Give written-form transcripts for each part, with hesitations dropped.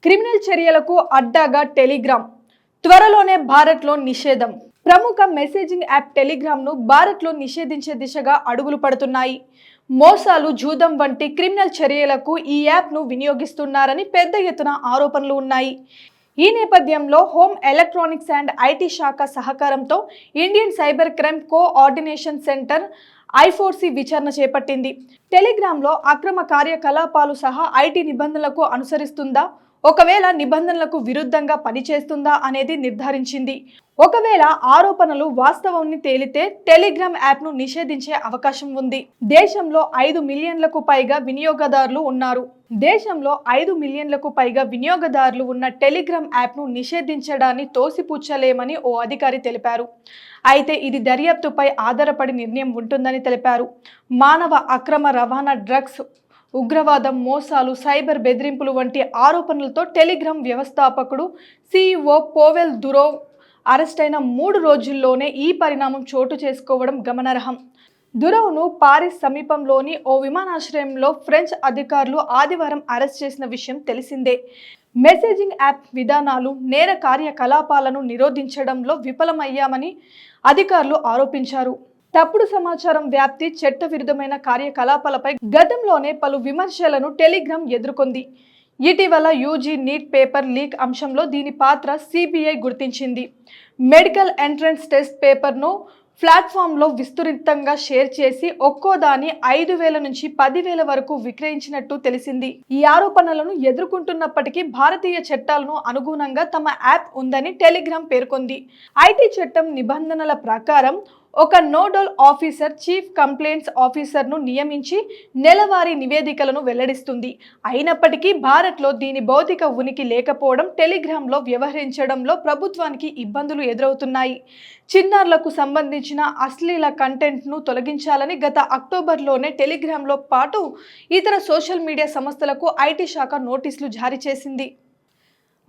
Criminal చర్యలకు అడ్డాగా Telegram త్వరలోనే భారత్లో నిషేధం. ప్రముఖ మెసేజింగ్ యాప్ టెలిగ్రామ్ను భారత్లో నిషేధించే దిశగా అడుగులు పడుతున్నాయి. మోసాలు, జూదం వంటి క్రిమినల్ చర్యలకు ఈ యాప్ను వినియోగిస్తున్నారని పెద్ద ఎత్తున ఆరోపణలు ఉన్నాయి. ఈ నేపథ్యంలో హోమ్ ఎలక్ట్రానిక్స్ అండ్ ఐటీ శాఖ సహకారంతో Indian cyber crime coordination centre I4C విచారణ చేపట్టింది. టెలిగ్రామ్లో అక్రమ కార్యకలాపాలు సహా ఐటీ నిబంధనలకు అనుసరిస్తుందా, ఒకవేళ నిబంధనలకు విరుద్ధంగా పనిచేస్తుందా అనేది నిర్ధారించింది. ఒకవేళ ఆరోపణలు వాస్తవాన్ని తేలితే టెలిగ్రామ్ యాప్ను నిషేధించే అవకాశం ఉంది. దేశంలో 5 మిలియన్లకు పైగా వినియోగదారులు ఉన్న టెలిగ్రామ్ యాప్ను నిషేధించడాన్ని తోసిపుచ్చలేమని ఓ అధికారి తెలిపారు. అయితే ఇది దర్యాప్తుపై ఆధారపడి నిర్ణయం ఉంటుందని తెలిపారు. మానవ అక్రమ రవాణా, డ్రగ్స్, ఉగ్రవాదం, మోసాలు, సైబర్ బెదిరింపులు వంటి ఆరోపణలతో టెలిగ్రామ్ వ్యవస్థాపకుడు CEO పవెల్ దురోవ్ అరెస్ట్ అయిన 3 రోజుల్లోనే ఈ పరిణామం చోటు చేసుకోవడం గమనార్హం. దురోవ్ను పారిస్ సమీపంలోని ఓ విమానాశ్రయంలో ఫ్రెంచ్ అధికారులు ఆదివారం అరెస్ట్ చేసిన విషయం తెలిసిందే. మెసేజింగ్ యాప్ విధానాలు, నేర కార్యకలాపాలను నిరోధించడంలో విఫలమయ్యామని అధికారులు ఆరోపించారు. తప్పుడు సమాచారం వ్యాప్తి, చట్టవిరుద్ధమైన కార్యకలాపాలపై గతంలోనే పలు విమర్శలను టెలిగ్రామ్ ఎదుర్కొంది. ఇటీవల యూజీ నీట్ పేపర్ లీక్ అంశంలో దీని పాత్ర CBI గుర్తించింది. మెడికల్ ఎంట్రన్స్ టెస్ట్ పేపర్ను ప్లాట్ఫామ్లో విస్తృతంగా షేర్ చేసి ఒక్కోదాని 5,000 నుంచి 10,000 వరకు విక్రయించినట్టు తెలిసింది. ఈ ఆరోపణలను ఎదుర్కొంటున్నప్పటికీ భారతీయ చట్టాలను అనుగుణంగా తమ యాప్ ఉందని టెలిగ్రామ్ పేర్కొంది. ఐటీ చట్టం నిబంధనల ప్రకారం ఒక నోడల్ ఆఫీసర్ చీఫ్ కంప్లైంట్స్ ఆఫీసర్ను నియమించి నెలవారీ నివేదికలను వెల్లడిస్తుంది. అయినప్పటికీ భారత్లో దీని భౌతిక ఉనికి లేకపోవడం టెలిగ్రామ్లో వ్యవహరించడంలో ప్రభుత్వానికి ఇబ్బందులు ఎదురవుతున్నాయి. చిన్నారులకు సంబంధించిన అశ్లీల కంటెంట్ను తొలగించాలని గత అక్టోబర్లోనే టెలిగ్రామ్లో పాటు ఇతర సోషల్ మీడియా సంస్థలకు ఐటీ శాఖ నోటీసులు జారీ చేసింది.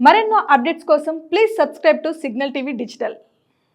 మరెన్నో అప్డేట్స్ కోసం please subscribe to signal TV digital.